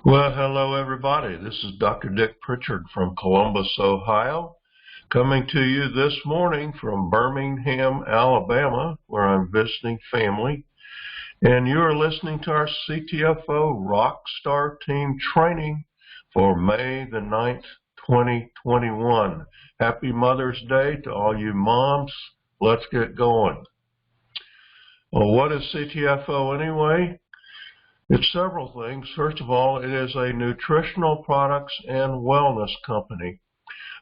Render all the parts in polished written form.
Well, hello everybody. This is Dr. Dick Pritchard from Columbus, Ohio, coming to you this morning from Birmingham, Alabama, where I'm visiting family. And you are listening to our CTFO Rockstar Team Training for May the 9th, 2021. Happy Mother's Day to all you moms. Let's get going. Well, what is CTFO anyway? It's several things. First of all, it is a nutritional products and wellness company.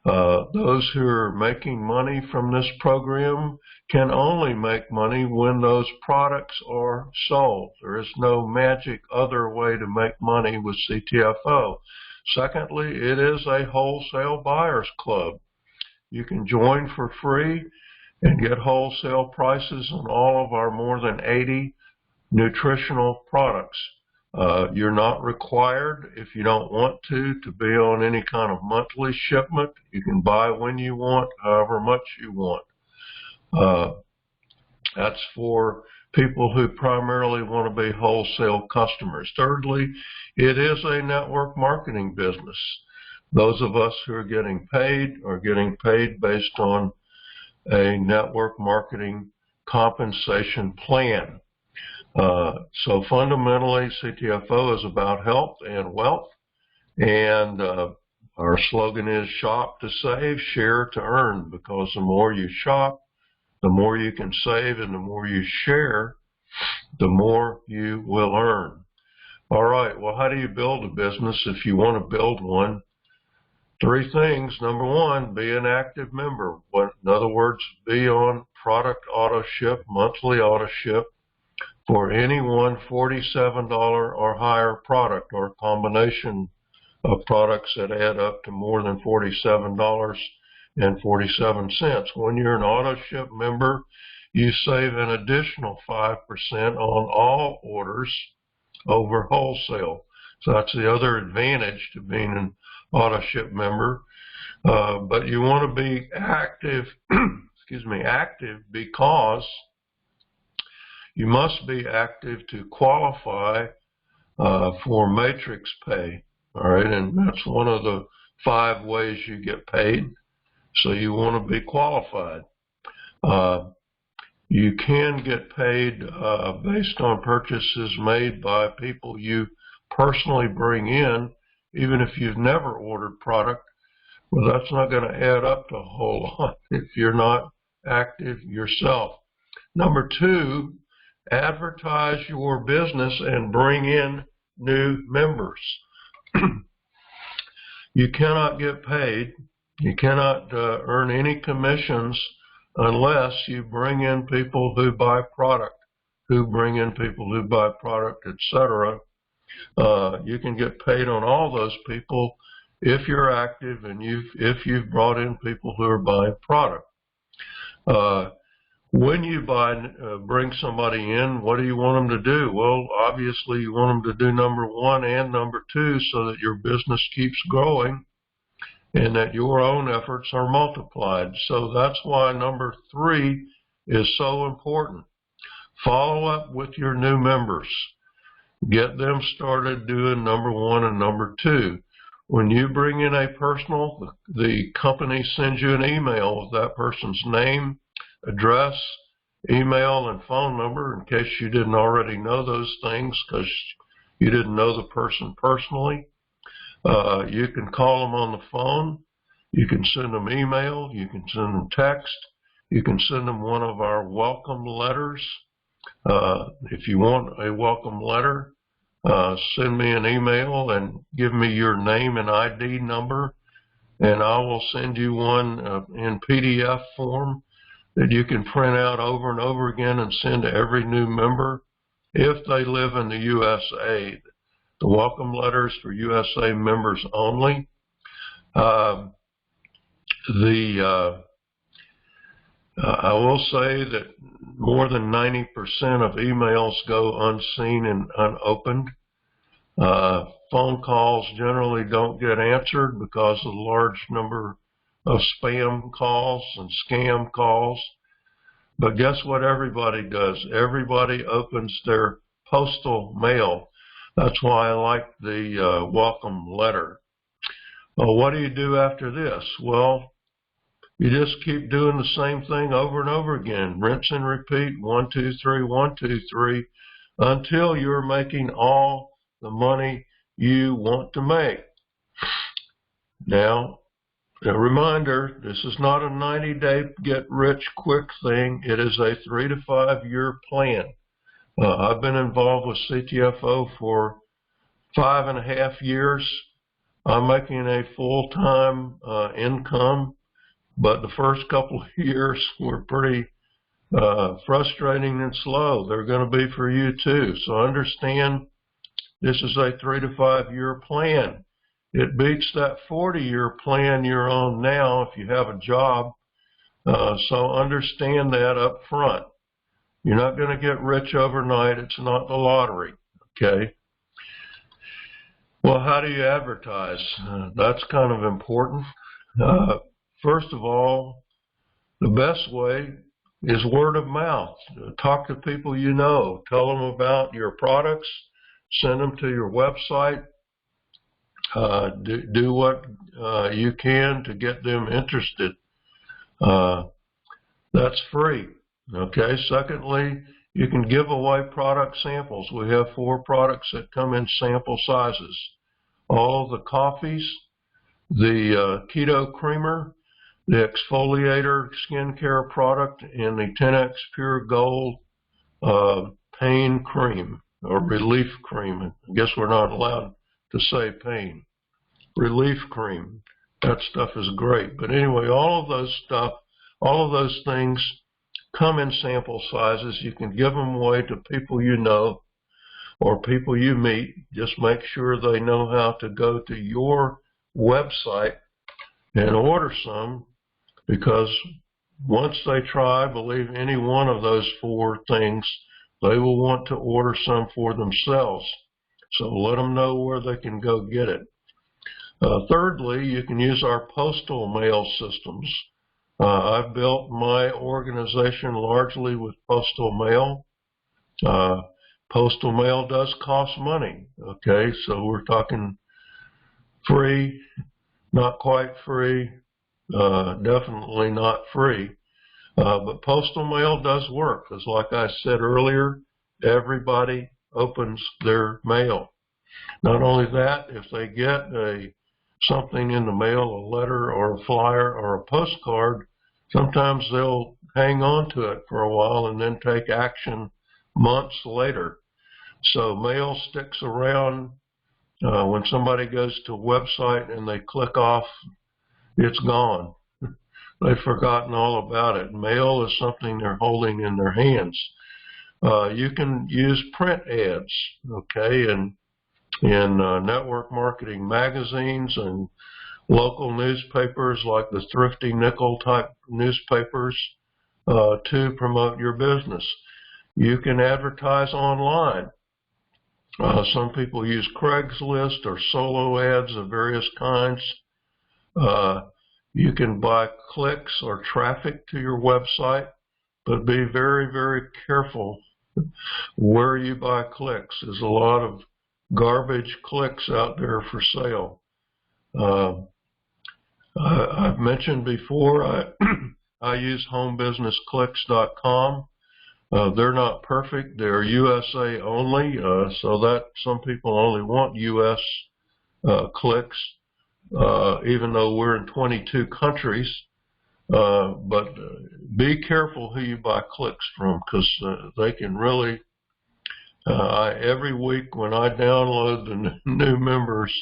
Those who are making money from this program can only make money when those products are sold. There is no magic other way to make money with CTFO. Secondly, it is a wholesale buyers club. You can join for free and get wholesale prices on all of our more than 80 nutritional products. You're not required, if you don't want to be on any kind of monthly shipment. You can buy when you want, however much you want. That's for people who primarily want to be wholesale customers. Thirdly, it is a network marketing business. Those of us who are getting paid are getting paid based on a network marketing compensation plan. So fundamentally, CTFO is about health and wealth, and our slogan is shop to save, share to earn, because the more you shop, the more you can save, and the more you share, the more you will earn. All right, well, how do you build a business if you want to build one? Three things. Number one, be an active member. In other words, be on product auto ship, monthly auto ship, for any one $47 or higher product or combination of products that add up to more than $47.47. When you're an auto ship member, you save an additional 5% on all orders over wholesale. So that's the other advantage to being an auto ship member. But you want to be active, active because you must be active to qualify for matrix pay, all right? And that's one of the 5 ways you get paid, so you want to be qualified. You can get paid based on purchases made by people you personally bring in, even if you've never ordered product. Well, that's not going to add up to a whole lot if you're not active yourself. Number 2, advertise your business and bring in new members. You cannot get paid. You cannot earn any commissions unless you bring in people who buy product, etc. You can get paid on all those people if you're active and if you've brought in people who are buying product. When you bring somebody in, what do you want them to do? Well, obviously you want them to do number 1 and number 2 so that your business keeps growing and that your own efforts are multiplied. So that's why number 3 is so important. Follow up with your new members. Get them started doing number 1 and number 2. When you bring in a personal, the company sends you an email with that person's name, address, email, and phone number, in case you didn't already know those things because you didn't know the person personally. You can call them on the phone. You can send them email. You can send them text. You can send them one of our welcome letters. If you want a welcome letter, send me an email and give me your name and ID number, and I will send you one in PDF form that you can print out over and over again and send to every new member if they live in the USA. The welcome letters for USA members only. I will say that more than 90% of emails go unseen and unopened. Phone calls generally don't get answered because of the large number of spam calls and scam calls. But guess what everybody does? Everybody opens their postal mail. That's why I like the welcome letter. What do you do after this? Well, you just keep doing the same thing over and over again. Rinse and repeat, 1, 2, 3, 1, 2, 3, until you're making all the money you want to make. Now, a reminder, this is not a 90-day get-rich-quick thing. It is a 3 to 5 year plan. I've been involved with CTFO for 5.5 years. I'm making a full-time income, but the first couple of years were pretty frustrating and slow. They're going to be for you too. So understand this is a 3 to 5 year plan. It beats that 40-year plan you're on now if you have a job. So understand that up front. You're not going to get rich overnight. It's not the lottery, okay? Well, how do you advertise? That's kind of important. First of all, the best way is word of mouth. Talk to people you know. Tell them about your products. Send them to your website. Do what you can to get them interested. That's free. Okay. Secondly, you can give away product samples. We have 4 products that come in sample sizes. All the coffees, the keto creamer, the exfoliator skincare product, and the 10X Pure Gold pain cream or relief cream. I guess we're not allowed to say pain. Relief cream. That stuff is great. But anyway, all of those things come in sample sizes. You can give them away to people you know or people you meet. Just make sure they know how to go to your website and order some, because once they try, believe any one of those 4 things, they will want to order some for themselves. So let them know where they can go get it. Thirdly, you can use our postal mail systems. I've built my organization largely with postal mail. Postal mail does cost money, okay? So we're talking free, not quite free, definitely not free. But postal mail does work, because like I said earlier, everybody opens their mail. Not only that, if they get something in the mail, a letter or a flyer or a postcard, sometimes they'll hang on to it for a while and then take action months later. So mail sticks around. When somebody goes to a website and they click off, it's gone. They've forgotten all about it. Mail is something they're holding in their hands. You can use print ads, okay, and in network marketing magazines and local newspapers like the Thrifty Nickel type newspapers to promote your business. You can advertise online. Some people use Craigslist or solo ads of various kinds. You can buy clicks or traffic to your website, but be very, very careful where you buy clicks. There's a lot of garbage clicks out there for sale. I've mentioned before, I use homebusinessclicks.com. They're not perfect. They're USA only, so that some people only want US clicks, even though we're in 22 countries. But be careful who you buy clicks from, because they can really, every week when I download the new members,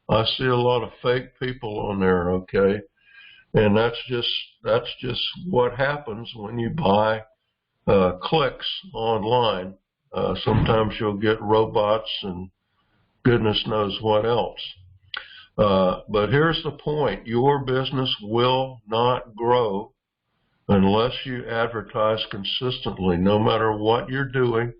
I see a lot of fake people on there, okay? And that's just what happens when you buy clicks online. Sometimes you'll get robots and goodness knows what else. But here's the point. Your business will not grow unless you advertise consistently, no matter what you're doing,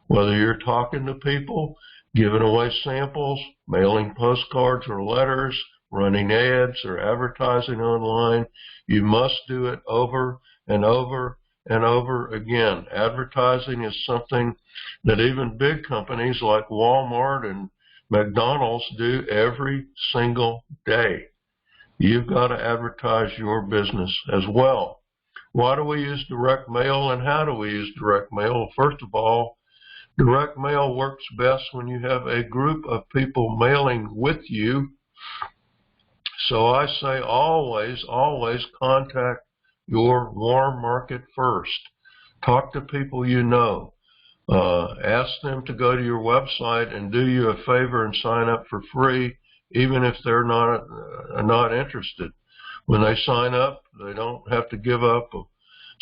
whether you're talking to people, giving away samples, mailing postcards or letters, running ads or advertising online. You must do it over and over and over again. Advertising is something that even big companies like Walmart and McDonald's do every single day. You've got to advertise your business as well. Why do we use direct mail, and how do we use direct mail? First of all, direct mail works best when you have a group of people mailing with you. So I say always, always contact your warm market first. Talk to people you know. Ask them to go to your website and do you a favor and sign up for free, even if they're not interested. When they sign up, they don't have to give up a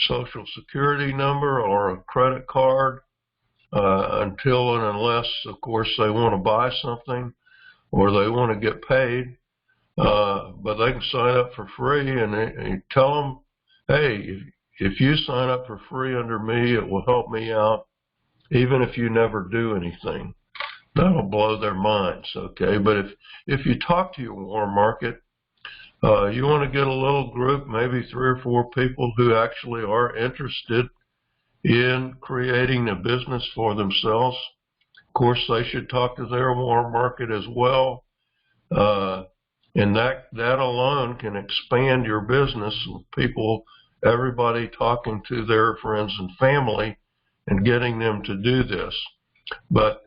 social security number or a credit card until and unless, of course, they want to buy something or they want to get paid. But they can sign up for free, and you tell them, hey, if you sign up for free under me, it will help me out, even if you never do anything. That'll blow their minds, okay? But if you talk to your warm market, you want to get a little group, maybe 3 or 4 people who actually are interested in creating a business for themselves. Of course, they should talk to their warm market as well. And that alone can expand your business with people, everybody talking to their friends and family and getting them to do this. But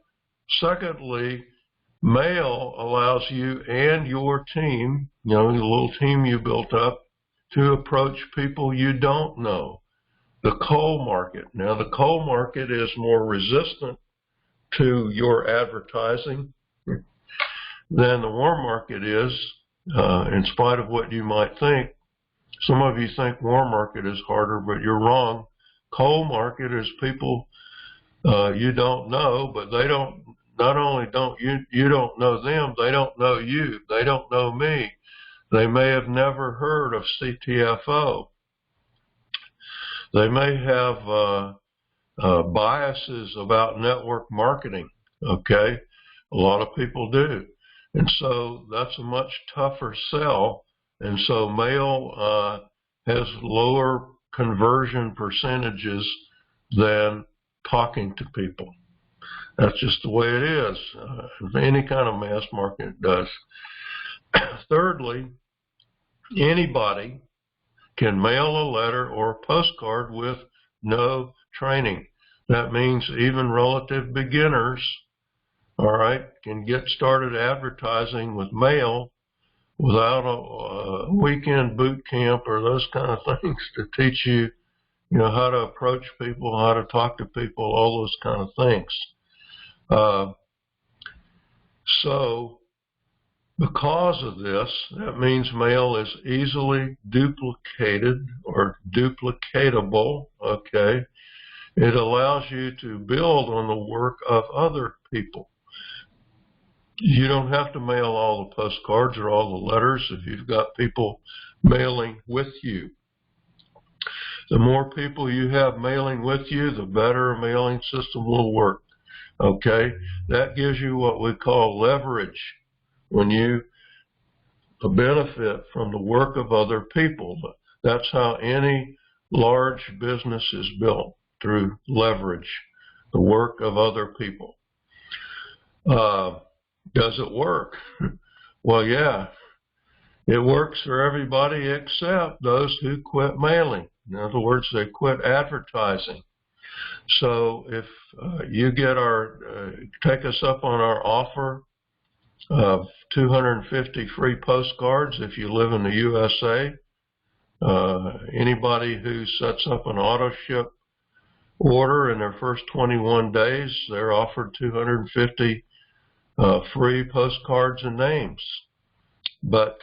secondly, mail allows you and your team, the little team you built up, to approach people you don't know. The cold market. Now, the cold market is more resistant to your advertising than the warm market is, in spite of what you might think. Some of you think warm market is harder, but you're wrong. Cold market is people you don't know, but they don't, not only don't you don't know them, they don't know you. They don't know me. They may have never heard of CTFO. They may have biases about network marketing, okay? A lot of people do. And so that's a much tougher sell. And so mail has lower conversion percentages than talking to people. That's just the way it is. Any kind of mass market does. Thirdly, anybody can mail a letter or a postcard with no training. That means even relative beginners, all right, can get started advertising with mail without a weekend boot camp or those kind of things to teach you, how to approach people, how to talk to people, all those kind of things. So because of this, that means mail is easily duplicated or duplicatable, okay? It allows you to build on the work of other people. You don't have to mail all the postcards or all the letters if you've got people mailing with you. The more people you have mailing with you, the better a mailing system will work, okay? That gives you what we call leverage when you benefit from the work of other people. That's how any large business is built, through leverage, the work of other people. Does it work? Well, yeah. It works for everybody except those who quit mailing. In other words, they quit advertising. So if you get take us up on our offer of 250 free postcards if you live in the USA, anybody who sets up an auto ship order in their first 21 days, they're offered 250 free postcards and names. But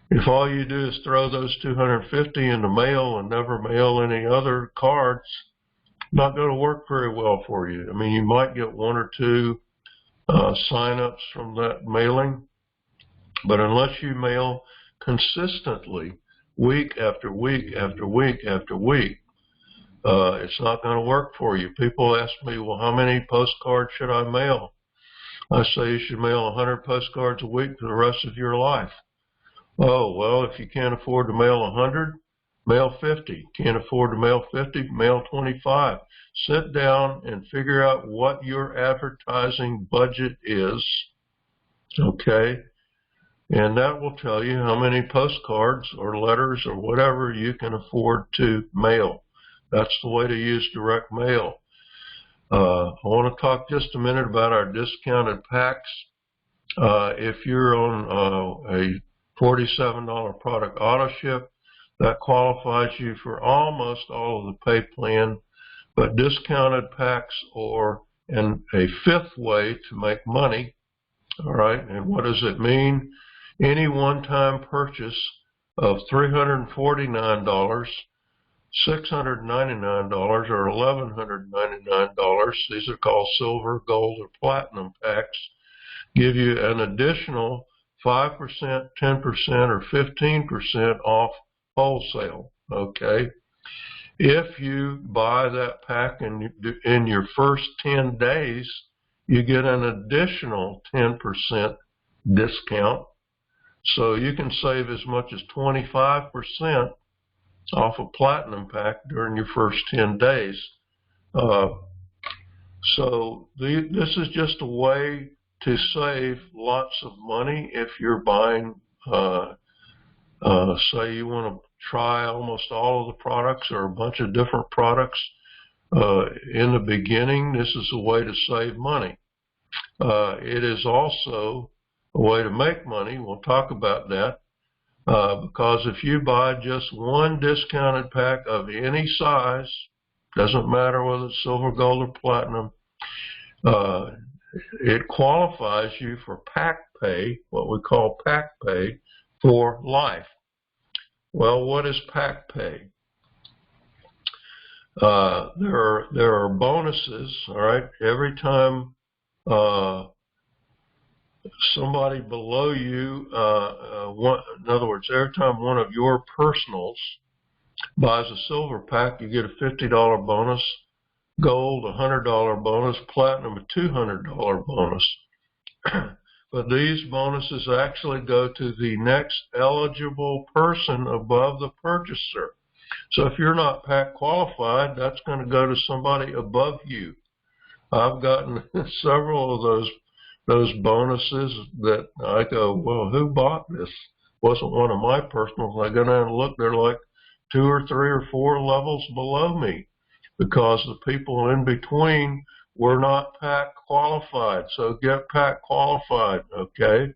if all you do is throw those 250 in the mail and never mail any other cards, not going to work very well for you. I mean, you might get 1 or 2 sign-ups from that mailing, but unless you mail consistently, week after week after week after week, it's not going to work for you. People ask me, well, how many postcards should I mail? I say you should mail 100 postcards a week for the rest of your life. Oh, well, if you can't afford to mail 100, Mail 50. Can't afford to mail 50? Mail 25. Sit down and figure out what your advertising budget is, okay? And that will tell you how many postcards or letters or whatever you can afford to mail. That's the way to use direct mail. I want to talk just a minute about our discounted packs. If you're on a $47 product auto ship, that qualifies you for almost all of the pay plan, but discounted packs are a fifth way to make money. All right, and what does it mean? Any one-time purchase of $349, $699, or $1,199, these are called silver, gold, or platinum packs, give you an additional 5%, 10%, or 15% off wholesale, okay? If you buy that pack in your first 10 days, you get an additional 10% discount. So you can save as much as 25% off a platinum pack during your first 10 days. So this is just a way to save lots of money if you're buying, say you want to try almost all of the products or a bunch of different products. In the beginning, this is a way to save money. It is also a way to make money. We'll talk about that. Because if you buy just one discounted pack of any size, doesn't matter whether it's silver, gold, or platinum, it qualifies you for pack pay, what we call pack pay, for life. Well, what is pack pay? There are bonuses, all right? Every time somebody below you, in other words, every time one of your personals buys a silver pack, you get a $50 bonus, gold a $100 bonus, platinum a $200 bonus. But these bonuses actually go to the next eligible person above the purchaser. So if you're not pack qualified, that's going to go to somebody above you. I've gotten several of those bonuses that I go, well, who bought this? Wasn't one of my personals. I go down and look, they're like 2 or 3 or 4 levels below me, because the people in between were not pack qualified. So get pack qualified, okay?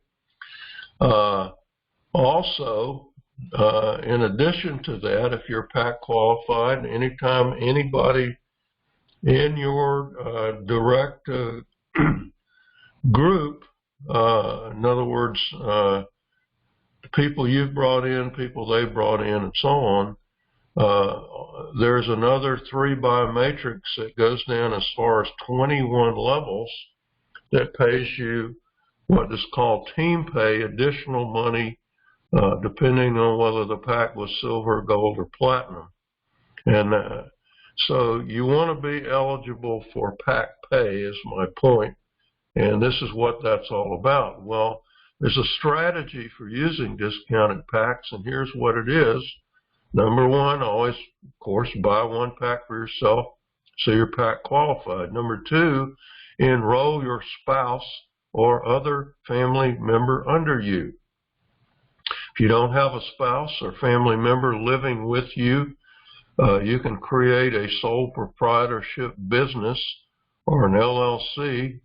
Also, in addition to that, if you're pack qualified, anytime anybody in your direct group, in other words, people you've brought in, people they've brought in, and so on, there's another 3-by matrix that goes down as far as 21 levels that pays you what is called team pay, additional money, depending on whether the pack was silver, gold, or platinum. And so you want to be eligible for pack pay is my point. And this is what that's all about. Well, there's a strategy for using discounted packs, and here's what it is. Number one, always, of course, buy one pack for yourself so you're pack qualified. Number two, enroll your spouse or other family member under you. If you don't have a spouse or family member living with you, you can create a sole proprietorship business or an LLC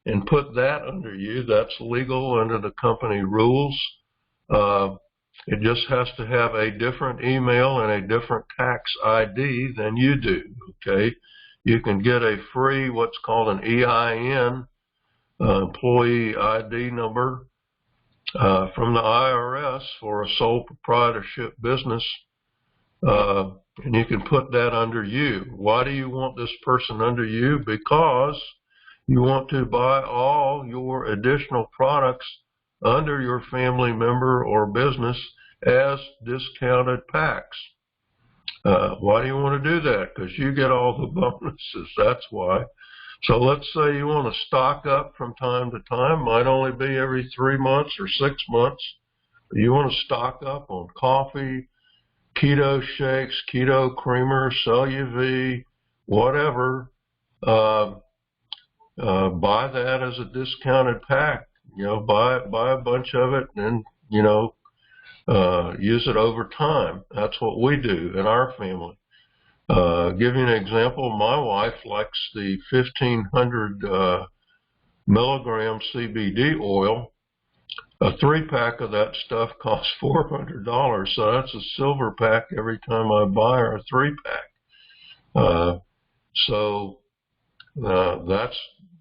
and put that under you. That's legal under the company rules. It just has to have a different email and a different tax ID than you do, okay? You can get a free, what's called an EIN, employee ID number, from the IRS for a sole proprietorship business, and you can put that under you. Why do you want this person under you? Because you want to buy all your additional products under your family member or business as discounted packs. Why do you want to do that? Because you get all the bonuses, that's why. So let's say you want to stock up from time to time. Might only be every 3 months or 6 months. You want to stock up on coffee, keto shakes, keto creamer, CellUV, whatever, buy that as a discounted pack. Buy a bunch of it and, use it over time. That's what we do in our family. Give you an example. My wife likes the 1,500 milligram CBD oil. A 3-pack of that stuff costs $400, so that's a silver pack every time I buy her a 3-pack.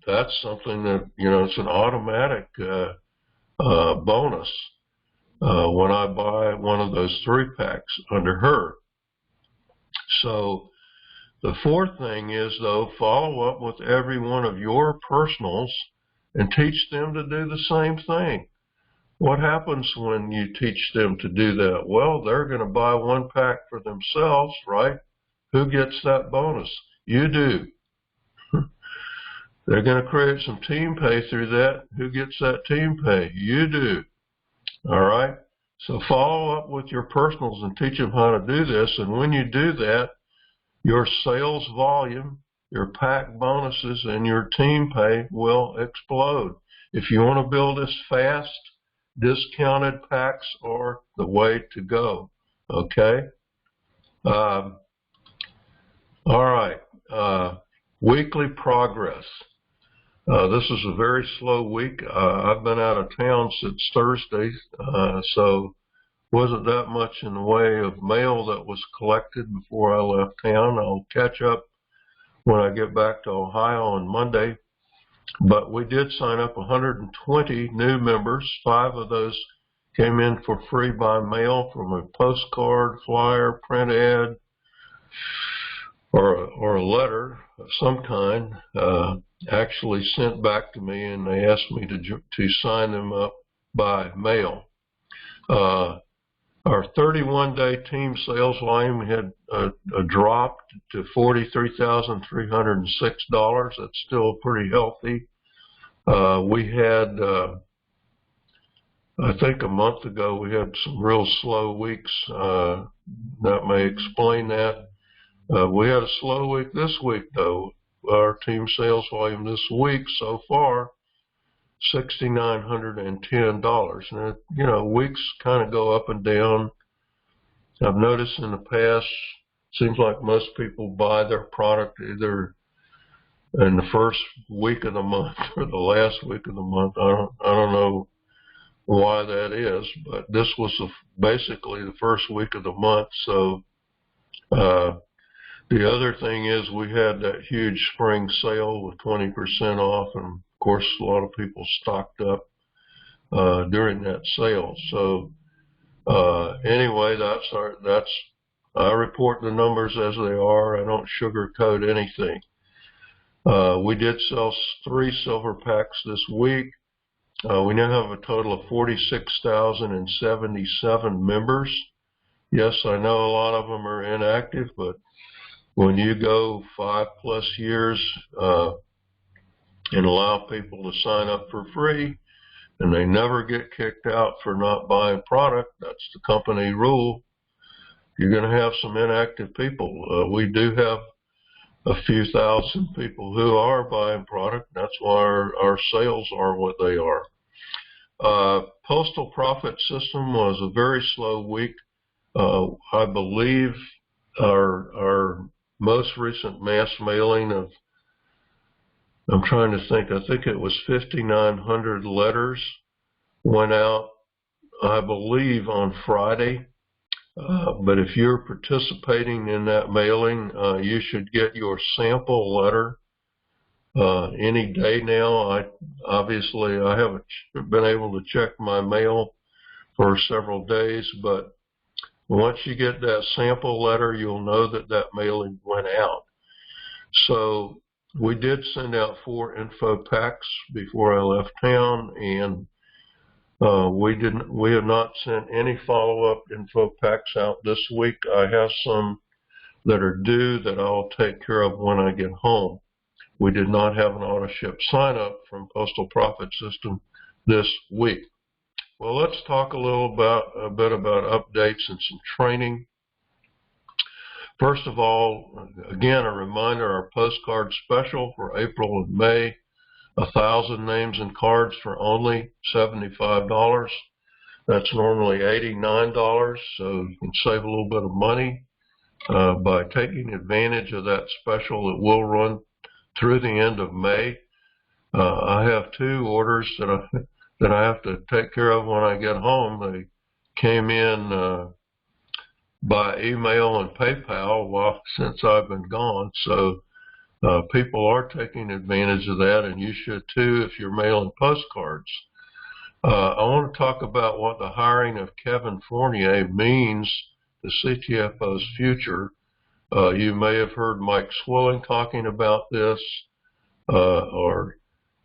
That's something that, it's an automatic bonus when I buy one of those 3-packs under her. So the fourth thing is, though, follow up with every one of your personals and teach them to do the same thing. What happens when you teach them to do that? Well, they're going to buy 1 pack for themselves, right? Who gets that bonus? You do. They're going to create some team pay through that. Who gets that team pay? You do. All right? So follow up with your personals and teach them how to do this. And when you do that, your sales volume, your pack bonuses, and your team pay will explode. If you want to build this fast, discounted packs are the way to go. Okay? All right. Weekly progress. This is a very slow week. I've been out of town since Thursday, so wasn't that much in the way of mail that was collected before I left town. I'll catch up when I get back to Ohio on Monday. But we did sign up 120 new members. 5 of those came in for free by mail from a postcard, flyer, print ad, or a letter of some kind, actually sent back to me, and they asked me to sign them up by mail. Our 31-day team sales volume had dropped to $43,306. That's still pretty healthy. We had, I think a month ago, we had some real slow weeks. That may explain that. We had a slow week this week, though. Our team sales volume this week so far, $6,910. Now, weeks kind of go up and down. I've noticed in the past, seems like most people buy their product either in the first week of the month or the last week of the month. I don't know why that is, but this was basically the first week of the month. So the other thing is we had that huge spring sale with 20% off, and of course a lot of people stocked up during that sale. So anyway, I report the numbers as they are. I don't sugarcoat anything. We did sell 3 silver packs this week. We now have a total of 46,077 members. Yes, I know a lot of them are inactive, but when you go 5+ years and allow people to sign up for free and they never get kicked out for not buying product, that's the company rule, you're going to have some inactive people. We do have a few thousand people who are buying product. That's why our sales are what they are. Postal profit system was a very slow week. I believe our most recent mass mailing of, I'm trying to think, I think it was 5,900 letters went out, I believe, on Friday. But if you're participating in that mailing, you should get your sample letter any day now. Obviously I haven't been able to check my mail for several days, but once you get that sample letter, you'll know that that mailing went out. So we did send out 4 info packs before I left town, and we have not sent any follow-up info packs out this week. I have some that are due that I'll take care of when I get home. We did not have an auto ship sign up from Postal Profit System this week. Well, let's talk a bit about updates and some training. First of all, again, a reminder, our postcard special for April and May, 1,000 names and cards for only $75. That's normally $89, so you can save a little bit of money by taking advantage of that special. It will run through the end of May. I have 2 orders that I have to take care of when I get home. They came in by email and PayPal since I've been gone, so people are taking advantage of that, and you should too if you're mailing postcards. I want to talk about what the hiring of Kevin Fournier means to CTFO's future. You may have heard Mike Swilling talking about this, or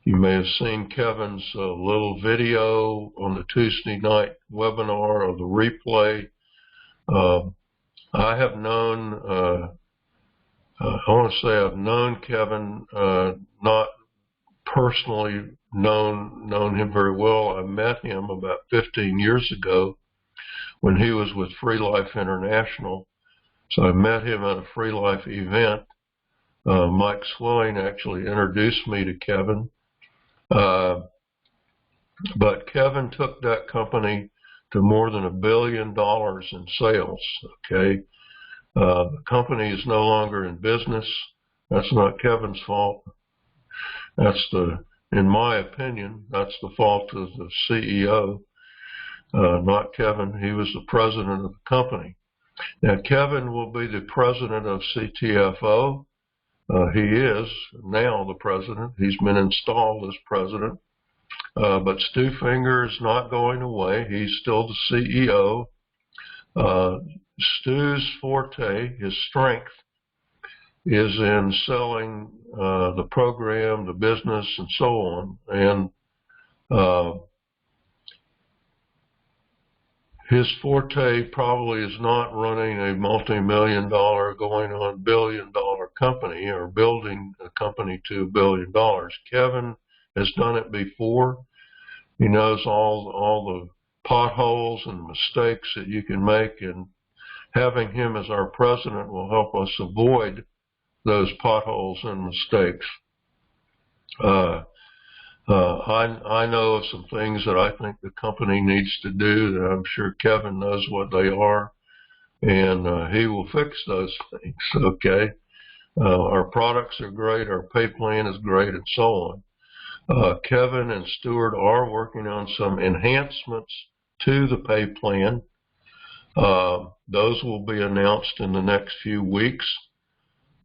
you may have seen Kevin's little video on the Tuesday night webinar or the replay. I have known, I want to say I've known Kevin, not personally known him very well. I met him about 15 years ago when he was with Free Life International. So I met him at a Free Life event. Mike Swilling actually introduced me to Kevin. But Kevin took that company to more than $1 billion in sales, okay? The company is no longer in business. That's not Kevin's fault. In my opinion, that's the fault of the CEO, not Kevin. He was the president of the company. Now, Kevin will be the president of CTFO. He is now the president. He's been installed as president. But Stu Finger is not going away. He's still the CEO. Stu's forte, his strength, is in selling the program, the business, and so on. And his forte probably is not running a multi-million-dollar, going on billion-dollar company or building a company to $1 billion. Kevin has done it before. He knows all the potholes and mistakes that you can make, and having him as our president will help us avoid those potholes and mistakes. I know of some things that I think the company needs to do that I'm sure Kevin knows what they are, and he will fix those things, okay? Our products are great, our pay plan is great, and so on. Kevin and Stuart are working on some enhancements to the pay plan. Those will be announced in the next few weeks.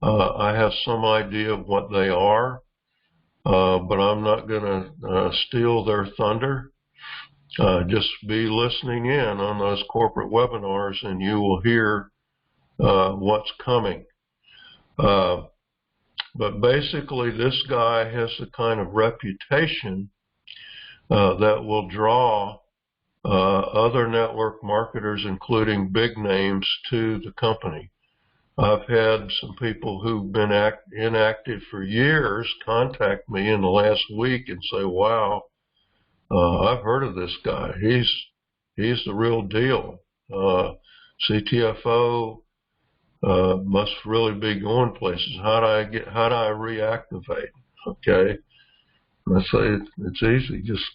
I have some idea of what they are, but I'm not going to steal their thunder. Just be listening in on those corporate webinars and you will hear what's coming. But basically, this guy has the kind of reputation that will draw other network marketers, including big names, to the company. I've had some people who've been inactive for years contact me in the last week and say, wow, I've heard of this guy. He's the real deal. CTFO must really be going places. How do I reactivate? Okay. I say it's easy. Just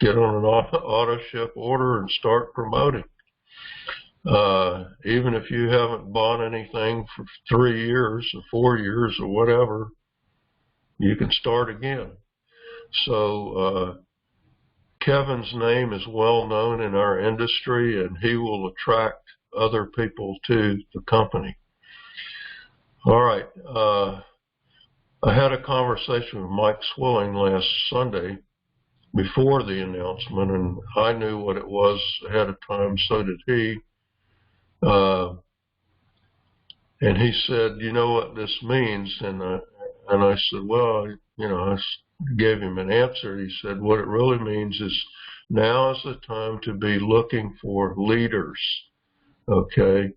get on an auto ship order and start promoting. Even if you haven't bought anything for 3 years or 4 years or whatever, you can start again. So Kevin's name is well known in our industry, and he will attract other people to the company. All right. I had a conversation with Mike Swilling last Sunday before the announcement, and I knew what it was ahead of time, so did he. And he said, you know what this means? And I said, well, you know, I gave him an answer. He said, what it really means is now is the time to be looking for leaders, okay?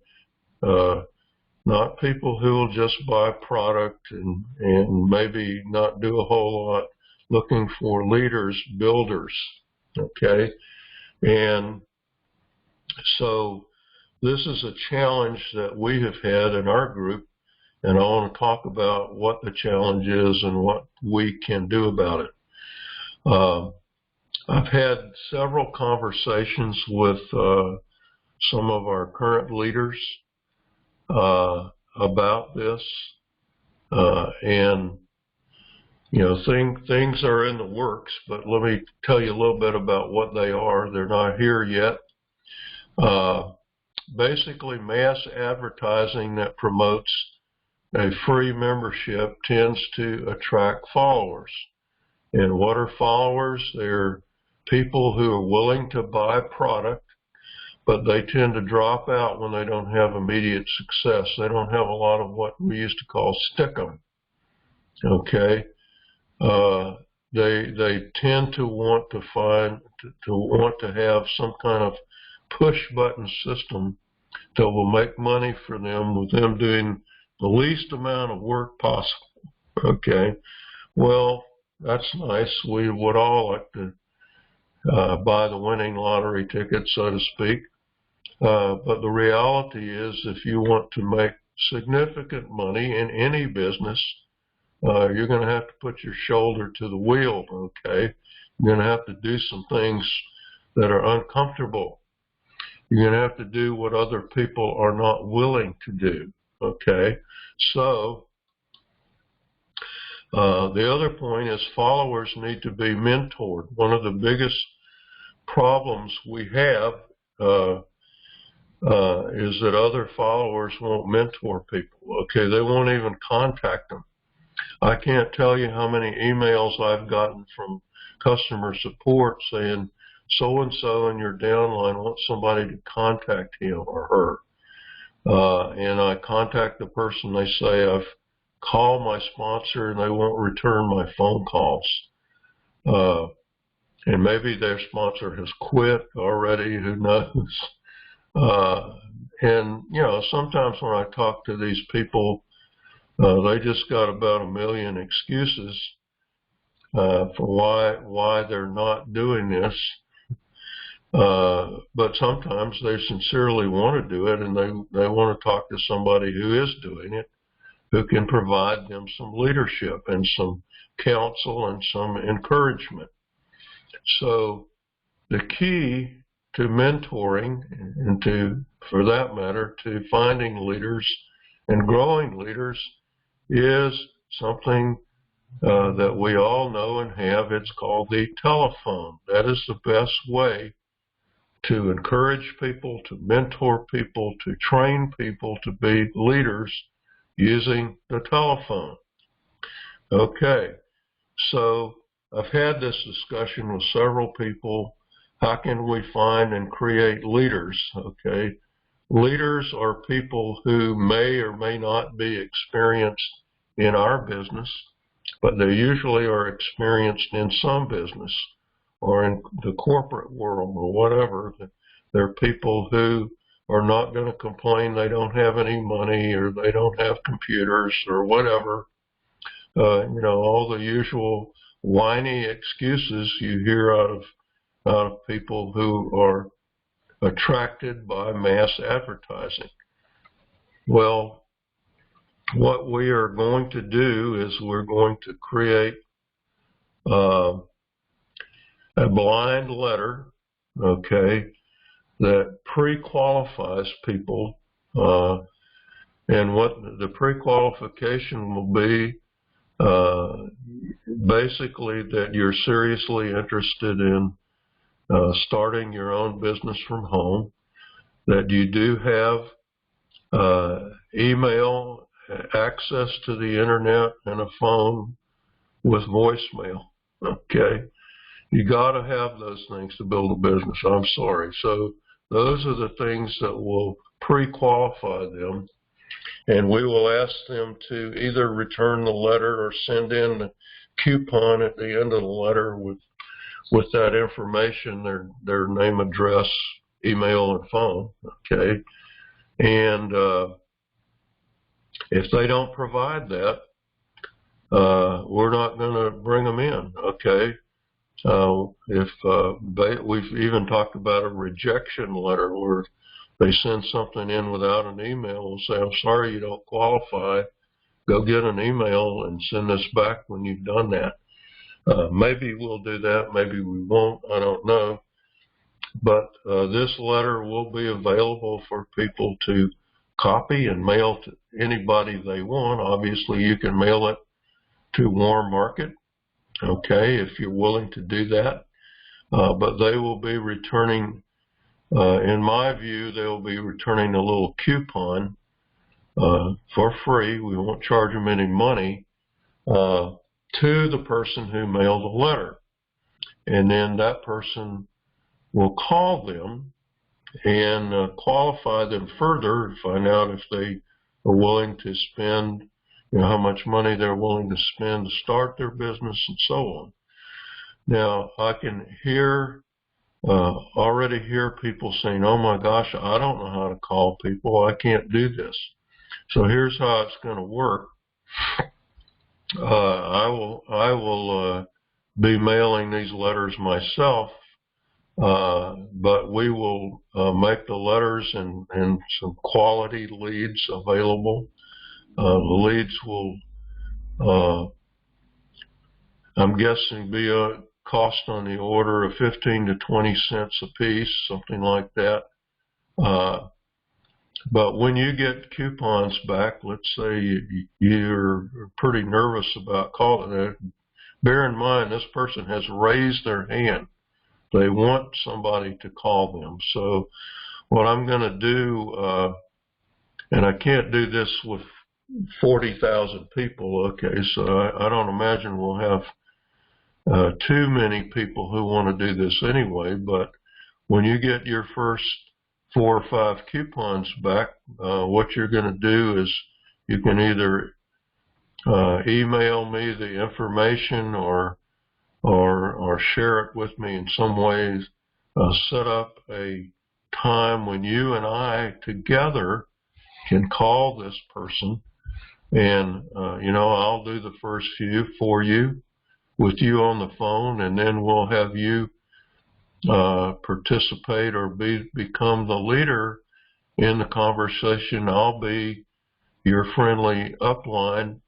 Not people who will just buy product and maybe not do a whole lot, looking for leaders, builders, okay? And so this is a challenge that we have had in our group, and I want to talk about what the challenge is and what we can do about it. I've had several conversations with some of our current leaders about this, and things are in the works, but let me tell you a little bit about what they are. They're not here yet. Basically, mass advertising that promotes a free membership tends to attract followers. And what are followers? They're people who are willing to buy product, but they tend to drop out when they don't have immediate success. They don't have a lot of what we used to call stick-em. Okay? They tend to want to have some kind of push button system that will make money for them with them doing the least amount of work possible. Okay, well, that's nice. We would all like to buy the winning lottery ticket, so to speak. But the reality is, if you want to make significant money in any business, you're going to have to put your shoulder to the wheel, okay? You're going to have to do some things that are uncomfortable. You're going to have to do what other people are not willing to do, okay? So, the other point is followers need to be mentored. One of the biggest problems we have is that other followers won't mentor people, okay? They won't even contact them. I can't tell you how many emails I've gotten from customer support saying, so-and-so in your downline wants somebody to contact him or her. And I contact the person, they say, I've called my sponsor and they won't return my phone calls. And maybe their sponsor has quit already, who knows. And, sometimes when I talk to these people, they just got about a million excuses for why they're not doing this. But sometimes they sincerely want to do it, and they want to talk to somebody who is doing it, who can provide them some leadership and some counsel and some encouragement. So the key to mentoring and for that matter, to finding leaders and growing leaders is something that we all know and have. It's called the telephone. That is the best way to encourage people, to mentor people, to train people to be leaders using the telephone. Okay, so I've had this discussion with several people. How can we find and create leaders? Okay, leaders are people who may or may not be experienced in our business, but they usually are experienced in some business or in the corporate world or whatever. They're people who are not going to complain they don't have any money or they don't have computers or whatever. All the usual whiny excuses you hear out of people who are attracted by mass advertising. Well, what we are going to do is we're going to create a blind letter, okay, that pre-qualifies people, and what the pre-qualification will be, basically that you're seriously interested in starting your own business from home, that you do have email, access to the internet, and a phone with voicemail, okay? You got to have those things to build a business. I'm sorry. So those are the things that will pre-qualify them, and we will ask them to either return the letter or send in the coupon at the end of the letter with that information, their name, address, email, and phone, okay? And if they don't provide that, we're not going to bring them in, okay? We've even talked about a rejection letter where they send something in without an email, we'll say, I'm sorry you don't qualify. Go get an email and send this back when you've done that. Maybe we'll do that, maybe we won't, I don't know. But this letter will be available for people to copy and mail to anybody they want. Obviously, you can mail it to Warm Market, okay, if you're willing to do that. But they will be returning, in my view, they will be returning a little coupon for free. We won't charge them any money to the person who mailed the letter. And then that person will call them and qualify them further and find out if they are willing to spend, how much money they're willing to spend to start their business and so on. Now, I can already hear people saying, oh my gosh, I don't know how to call people. I can't do this. So here's how it's going to work. I will be mailing these letters myself, but we will make the letters and some quality leads available. The leads will, I'm guessing, be a cost on the order of 15 to 20 cents a piece, something like that. But when you get coupons back, let's say you're pretty nervous about calling it, bear in mind this person has raised their hand. They want somebody to call them. So what I'm going to do, and I can't do this with 40,000 people, okay, so I don't imagine we'll have too many people who want to do this anyway, but when you get your first 4 or 5 coupons back, what you're going to do is you can either email me the information or share it with me in some ways, set up a time when you and I together can call this person, and I'll do the first few for you with you on the phone, and then we'll have you participate or become the leader in the conversation. I'll be your friendly upline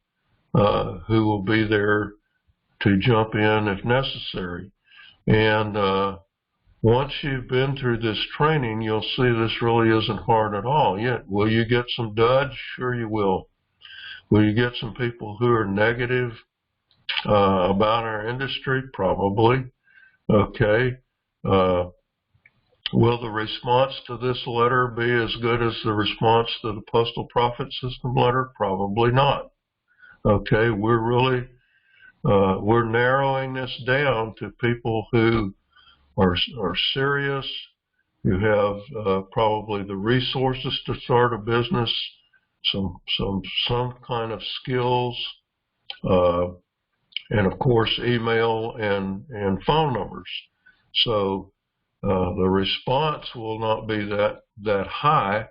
who will be there to jump in if necessary. And once you've been through this training, you'll see this really isn't hard at all. Yet, will you get some duds? Sure you will. Will you get some people who are negative about our industry? Probably. Okay. Will the response to this letter be as good as the response to the Postal Profit System letter? Probably not. Okay, we're narrowing this down to people who are serious, who have probably the resources to start a business, some kind of skills, and of course email and phone numbers. So the response will not be that high,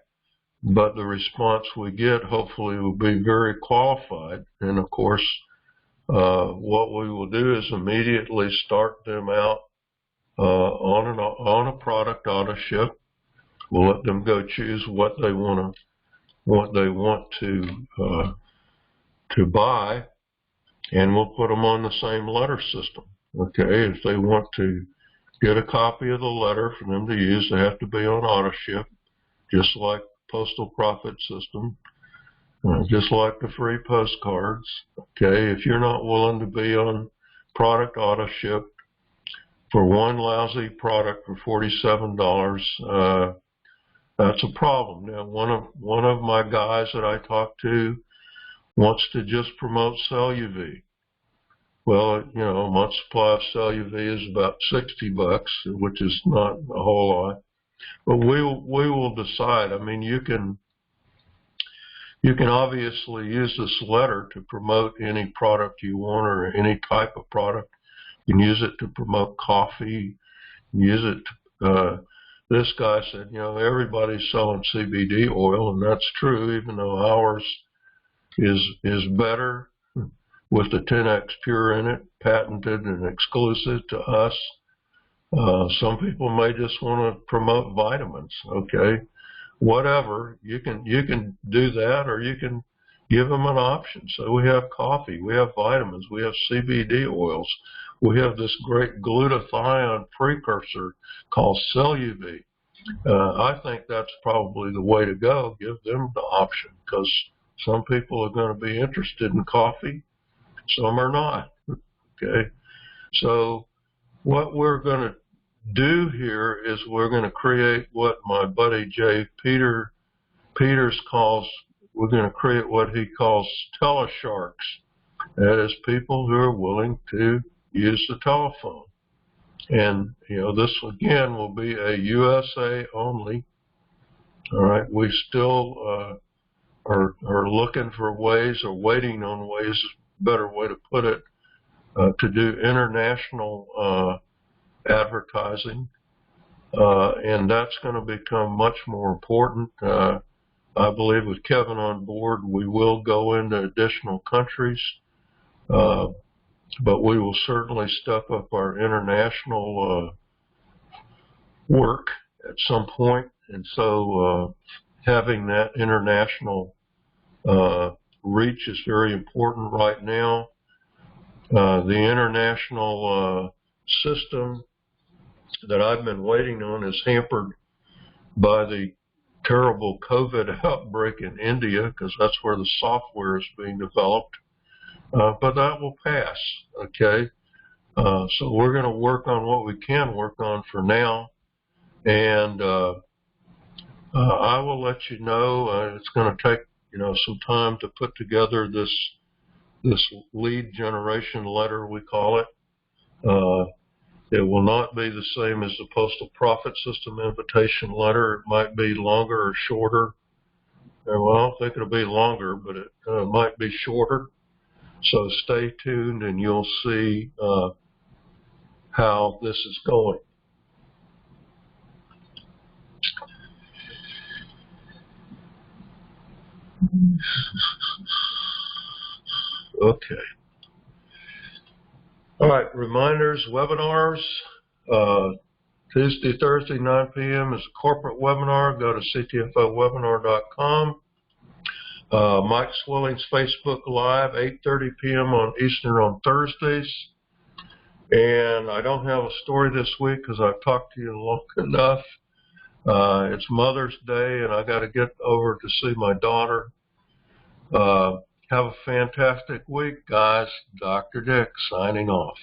but the response we get hopefully will be very qualified. And of course, what we will do is immediately start them out on a product auto ship. We'll let them go choose what they want to buy, and we'll put them on the same letter system. Okay, if they want to get a copy of the letter for them to use, they have to be on auto ship, just like Postal Profit System, just like the free postcards. Okay, if you're not willing to be on product auto ship for one lousy product for $47, that's a problem. Now, one of my guys that I talk to wants to just promote CellUV. Well, a month supply of CellUV is about $60, which is not a whole lot. But we will decide. I mean, you can obviously use this letter to promote any product you want or any type of product. You can use it to promote coffee. Use it to, this guy said, everybody's selling CBD oil, and that's true, even though ours is better with the 10X Pure in it, patented and exclusive to us. Some people may just want to promote vitamins, okay? whatever. You can do that, or you can give them an option. So we have coffee, we have vitamins, we have CBD oils, we have this great glutathione precursor called CellUV. I think that's probably the way to go. Give them the option, because some people are going to be interested in coffee, some are not. Okay, so what we're going to do here is we're going to create what my buddy Jay Peters calls, we're going to create what he calls telesharks. That is, people who are willing to use the telephone. And, you know, this again will be a USA only. All right, we still are looking for ways, or waiting on ways, better way to put it, to do international advertising, and that's going to become much more important. I believe with Kevin on board, we will go into additional countries, but we will certainly step up our international work at some point. And so having that international reach is very important right now. The international system that I've been waiting on is hampered by the terrible COVID outbreak in India, because that's where the software is being developed. But that will pass, okay? So we're going to work on what we can work on for now, and I will let you know. It's going to take, you know, some time to put together this lead generation letter, we call it. It will not be the same as the Postal Profit System invitation letter. It might be longer or shorter. Well, I don't think it'll be longer, but it might be shorter. So stay tuned, and you'll see how this is going. Okay. All right, reminders, webinars. Tuesday, Thursday, 9 p.m. is a corporate webinar. Go to ctfowebinar.com. Mike Swilling's Facebook Live, 8:30 p.m. on Eastern on Thursdays. And I don't have a story this week because I've talked to you long enough. It's Mother's Day, and I got to get over to see my daughter. Have a fantastic week, guys. Dr. Dick signing off.